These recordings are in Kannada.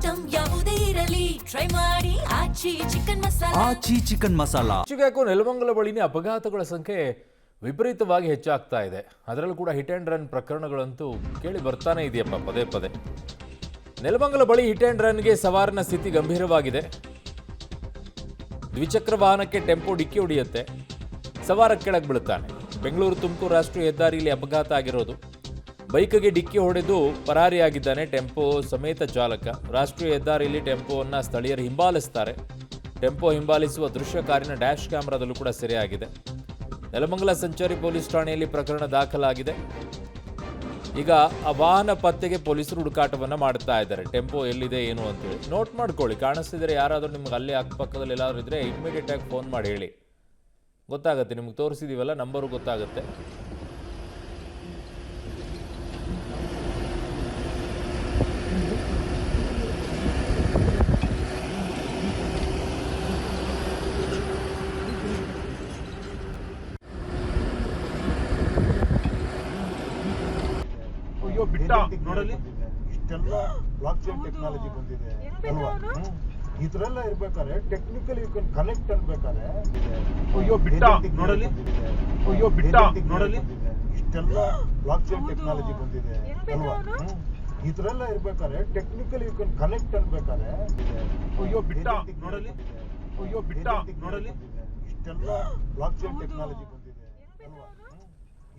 ಐಟಂ ಯಾವುದೇ ಇರಲಿ ಟ್ರೈ ಮಾಡಿ ಆಚಿ ಚಿಕನ್ ಮಸಾಲಾ. ಆಚಿ ಚಿಕನ್ ಮಸಾಲಾ. ಹೆಚ್ಚಿಗೆ ನೆಲಮಂಗಲ ಬಳಿನೇ ಅಪಘಾತಗಳ ಸಂಖ್ಯೆ ವಿಪರೀತವಾಗಿ ಹೆಚ್ಚಾಗ್ತಾ ಇದೆ. ಅದರಲ್ಲೂ ಕೂಡ ಹಿಟ್ ಆ್ಯಂಡ್ ರನ್ ಪ್ರಕರಣಗಳಂತೂ ಕೇಳಿ ಬರ್ತಾನೆ ಇದೆಯಪ್ಪ ಪದೇ ಪದೇ. ನೆಲಮಂಗಲ ಬಳಿ ಹಿಟ್ ಆ್ಯಂಡ್ ರನ್ಗೆ ಸವಾರನ ಸ್ಥಿತಿ ಗಂಭೀರವಾಗಿದೆ. ದ್ವಿಚಕ್ರ ವಾಹನಕ್ಕೆ ಟೆಂಪೋ ಡಿಕ್ಕಿ ಹೊಡೆಯುತ್ತೆ, ಸವಾರ ಕೆಳಗೆ ಬೀಳುತ್ತಾನೆ. ಬೆಂಗಳೂರು ತುಮಕೂರು ರಾಷ್ಟ್ರೀಯ ಹೆದ್ದಾರಿಯಲ್ಲಿ ಅಪಘಾತ ಆಗಿರೋದು. ಬೈಕ್ಗೆ ಡಿಕ್ಕಿ ಹೊಡೆದು ಪರಾರಿಯಾಗಿದ್ದಾನೆ ಟೆಂಪೋ ಸಮೇತ ಚಾಲಕ. ರಾಷ್ಟ್ರೀಯ ಹೆದ್ದಾರಿಯಲ್ಲಿ ಟೆಂಪೋವನ್ನು ಸ್ಥಳೀಯರು ಹಿಂಬಾಲಿಸ್ತಾರೆ. ಟೆಂಪೋ ಹಿಂಬಾಲಿಸುವ ದೃಶ್ಯ ಕಾರಿನ ಡ್ಯಾಶ್ ಕ್ಯಾಮೆರಾದಲ್ಲೂ ಕೂಡ ಸೆರೆಯಾಗಿದೆ. ನೆಲಮಂಗಲ ಸಂಚಾರಿ ಪೊಲೀಸ್ ಠಾಣೆಯಲ್ಲಿ ಪ್ರಕರಣ ದಾಖಲಾಗಿದೆ. ಈಗ ಆ ವಾಹನ ಪತ್ತೆಗೆ ಪೊಲೀಸರು ಹುಡುಕಾಟವನ್ನು ಮಾಡ್ತಾ ಇದ್ದಾರೆ. ಟೆಂಪೋ ಎಲ್ಲಿದೆ ಏನು ಅಂತೇಳಿ ನೋಟ್ ಮಾಡ್ಕೊಳ್ಳಿ. ಕಾಣಿಸ್ತಿದ್ರೆ ಯಾರಾದರೂ ನಿಮ್ಗೆ ಅಲ್ಲಿ ಅಕ್ಕಪಕ್ಕದಲ್ಲಿ ಎಲ್ಲಾದರೂ ಇದ್ದರೆ ಇಮ್ಮಿಡಿಯೇಟ್ ಆಗಿ ಫೋನ್ ಮಾಡಿ ಹೇಳಿ, ಗೊತ್ತಾಗುತ್ತೆ. ನಿಮ್ಗೆ ತೋರಿಸಿದೀವಲ್ಲ, ನಂಬರು ಗೊತ್ತಾಗುತ್ತೆ. ಅಯ್ಯೋ ಬಿಟ್ಟ ನೋಡಲಿ, ಇಷ್ಟೆಲ್ಲ ಬ್ಲಾಕ್ ಚೈನ್ ಟೆಕ್ನಾಲಜಿ ಬಂದಿದೆ ಅಲ್ವಾ? ಈ ತರ ಎಲ್ಲ ಇರ್ಬೇಕಾದ್ರೆ ಟೆಕ್ನಿಕಲಿ ಯು ಕ್ಯಾನ್ ಕನೆಕ್ಟ್ ಅನ್ಬೇಕಾದ್ರೆ ಅಯ್ಯೋ ಬಿಟ್ಟ ನೋಡಲಿ, ಅಯ್ಯೋ ಬಿಟ್ಟ ನೋಡಲಿ, ಇಷ್ಟೆಲ್ಲ ಬ್ಲಾಕ್ ಚೈನ್ ಟೆಕ್ನಾಲಜಿ ಬಂದಿದೆ ಅಲ್ವಾ? ಈ ತರ ಎಲ್ಲ ಇರ್ಬೇಕಾದ್ರೆ ಟೆಕ್ನಿಕಲಿ ಯು ಕ್ಯಾನ್ ಕನೆಕ್ಟ್ ಅನ್ಬೇಕಾದ್ರೆ ಅಯ್ಯೋ ಬಿಟ್ಟ ನೋಡಲಿ, ಅಯ್ಯೋ ಬಿಟ್ಟ ನೋಡಲಿ, ಇಷ್ಟೆಲ್ಲ ಬ್ಲಾಕ್ ಚೈನ್ ಟೆಕ್ನಾಲಜಿ ಬಂದಿದೆ ಅಲ್ವಾ?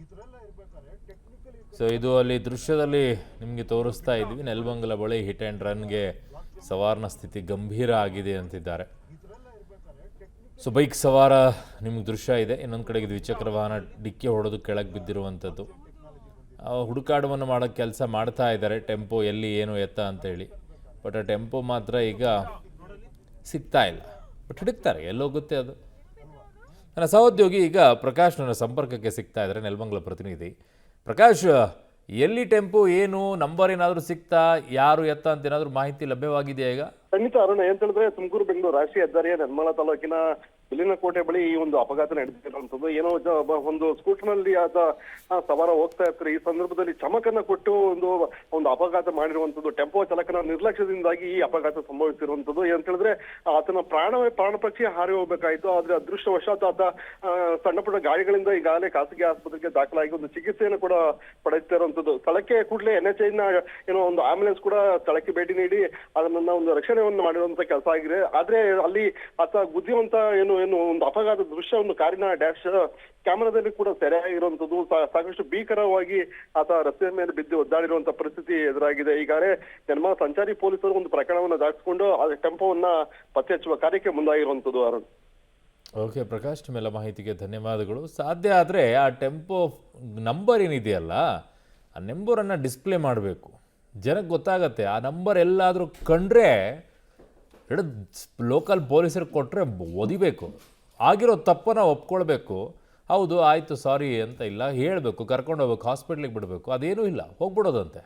ಈ ತರ ಎಲ್ಲ ಇರ್ಬೇಕಾದ್ರೆ ಟೆಕ್ನಿಕಲಿ. ಸೊ ಇದು ಅಲ್ಲಿ ದೃಶ್ಯದಲ್ಲಿ ನಿಮಗೆ ತೋರಿಸ್ತಾ ಇದ್ವಿ. ನೆಲಮಂಗಲ ಬಳಿ ಹಿಟ್ ಆ್ಯಂಡ್ ರನ್ಗೆ ಸವಾರನ ಸ್ಥಿತಿ ಗಂಭೀರ ಆಗಿದೆ ಅಂತಿದ್ದಾರೆ. ಸೊ ಬೈಕ್ ಸವಾರ ನಿಮ್ಗೆ ದೃಶ್ಯ ಇದೆ. ಇನ್ನೊಂದು ಕಡೆಗೆ ದ್ವಿಚಕ್ರ ವಾಹನ ಡಿಕ್ಕಿ ಹೊಡೆದು ಕೆಳಗೆ ಬಿದ್ದಿರುವಂಥದ್ದು. ಹುಡುಕಾಟವನ್ನು ಮಾಡೋಕ್ಕೆ ಕೆಲಸ ಮಾಡ್ತಾ ಇದ್ದಾರೆ, ಟೆಂಪೋ ಎಲ್ಲಿ ಏನು ಎತ್ತ ಅಂತೇಳಿ. ಬಟ್ ಆ ಟೆಂಪೋ ಮಾತ್ರ ಈಗ ಸಿಗ್ತಾ ಇಲ್ಲ. ಬಟ್ ಹಿಡುಕ್ತಾರೆ, ಎಲ್ಲೋಗುತ್ತೆ ಅದು. ನನ್ನ ಸಹೋದ್ಯೋಗಿ ಈಗ ಪ್ರಕಾಶ್ ನನ್ನ ಸಂಪರ್ಕಕ್ಕೆ ಸಿಗ್ತಾ ಇದ್ದಾರೆ, ನೆಲಮಂಗಲ ಪ್ರತಿನಿಧಿ. ಪ್ರಕಾಶ್, ಎಲ್ಲಿ ಟೆಂಪೋ, ಏನು ನಂಬರ್ ಏನಾದರೂ ಸಿಗ್ತಾ, ಯಾರು ಎತ್ತ ಅಂತ ಏನಾದರೂ ಮಾಹಿತಿ ಲಭ್ಯವಾಗಿದೆಯಾ ಈಗ? ಖಂಡಿತ ಅರುಣ, ಏನ್ ಹೇಳಿದ್ರೆ ತುಮಕೂರು ಬೆಂಗಳೂರು ರಾಷ್ಟ್ರೀಯ ಹೆದ್ದಾರಿಯ ನೆಲಮಂಗಲ ತಾಲೂಕಿನ ಕೋಟೆ ಬಳಿ ಈ ಒಂದು ಅಪಘಾತ ನಡೆದಿರುವಂತದ್ದು. ಏನೋ ಒಂದು ಸ್ಕೂಟರ್ ನಲ್ಲಿ ಆತ ಸವಾರ ಹೋಗ್ತಾ ಇರ್ತಾರೆ. ಈ ಸಂದರ್ಭದಲ್ಲಿ ಚಮಕನ್ನ ಕೊಟ್ಟು ಒಂದು ಅಪಘಾತ ಮಾಡಿರುವಂತದ್ದು. ಟೆಂಪೋ ಚಾಲಕನ ನಿರ್ಲಕ್ಷ್ಯದಿಂದಾಗಿ ಈ ಅಪಘಾತ ಸಂಭವಿಸಿರುವಂತದ್ದು. ಏನ್ ಹೇಳಿದ್ರೆ ಆತನ ಪ್ರಾಣ ಪಕ್ಷಿ ಹಾರಿ ಹೋಗ್ಬೇಕಾಯ್ತು. ಆದ್ರೆ ಅದೃಷ್ಟವಶಾತ್ ಆತ ಸಣ್ಣ ಪುಟ್ಟ ಗಾಯಗಳಿಂದ ಈಗಾಗಲೇ ಖಾಸಗಿ ಆಸ್ಪತ್ರೆಗೆ ದಾಖಲಾಗಿ ಒಂದು ಚಿಕಿತ್ಸೆಯನ್ನು ಕೂಡ ಪಡೆಯುತ್ತಾ ಇರುವಂತದ್ದು. ಸ್ಥಳಕ್ಕೆ ಕೂಡಲೇ NHI ನ ಏನೋ ಒಂದು ಆಂಬ್ಯುಲೆನ್ಸ್ ಕೂಡ ಸ್ಥಳಕ್ಕೆ ಭೇಟಿ ನೀಡಿ ಅದನ್ನ ಒಂದು ರಕ್ಷಣೆಯನ್ನು ಮಾಡಿರುವಂತ ಕೆಲಸ ಆಗಿದೆ. ಆದ್ರೆ ಅಲ್ಲಿ ಆತ ಗುದ್ದಿರುವಂತ ಏನು ಒಂದು ಅಪಘಾತ ದೃಶ್ಯ ಒಂದು ಕಾರಿನ ಡ್ಯಾಶ್ ಕ್ಯಾಮೆರಾದಲ್ಲಿ ಕೂಡ ಸೆರೆಯಾಗಿರುವಂತದ್ದು. ಸಾಕಷ್ಟು ಭೀಕರವಾಗಿ ಆತ ರಸ್ತೆಯ ಮೇಲೆ ಬಿದ್ದು ಒದ್ದಾಡಿರುವಂತ ಪರಿಸ್ಥಿತಿ ಎದುರಾಗಿದೆ. ಈಗಾಗಲೇ ನೆಲಮಂಗಲ ಸಂಚಾರಿ ಪೊಲೀಸರು ಒಂದು ಪ್ರಕರಣವನ್ನು ದಾಖಲಿಸಿಕೊಂಡು ಆ ಟೆಂಪೋವನ್ನ ಪತ್ತೆ ಹಚ್ಚುವ ಕಾರ್ಯಕ್ಕೆ ಮುಂದಾಗಿರುವಂತದ್ದು. ಅರುಣ್, ಓಕೆ ಪ್ರಕಾಶ್, ನಿಮ್ಮೆಲ್ಲ ಮಾಹಿತಿಗೆ ಧನ್ಯವಾದಗಳು. ಸಾಧ್ಯ ಆದರೆ ಆ ಟೆಂಪೋ ನಂಬರ್ ಏನಿದೆಯಲ್ಲ, ಆ ನಂಬರನ್ನು ಡಿಸ್ಪ್ಲೇ ಮಾಡಬೇಕು, ಜನಕ್ಕೆ ಗೊತ್ತಾಗತ್ತೆ. ಆ ನಂಬರ್ ಎಲ್ಲಾದರೂ ಕಂಡ್ರೆ ಹಿಡಿದು ಲೋಕಲ್ ಪೊಲೀಸರಿಗೆ ಕೊಟ್ಟರೆ ಓದಿಬೇಕು. ಆಗಿರೋ ತಪ್ಪನ್ನು ಒಪ್ಕೊಳ್ಬೇಕು. ಹೌದು ಆಯಿತು ಸಾರಿ ಅಂತ ಇಲ್ಲ ಹೇಳಬೇಕು, ಕರ್ಕೊಂಡು ಹೋಗ್ಬೇಕು, ಹಾಸ್ಪಿಟ್ಲಿಗೆ ಬಿಡಬೇಕು. ಅದೇನೂ ಇಲ್ಲ, ಹೋಗ್ಬಿಡೋದಂತೆ.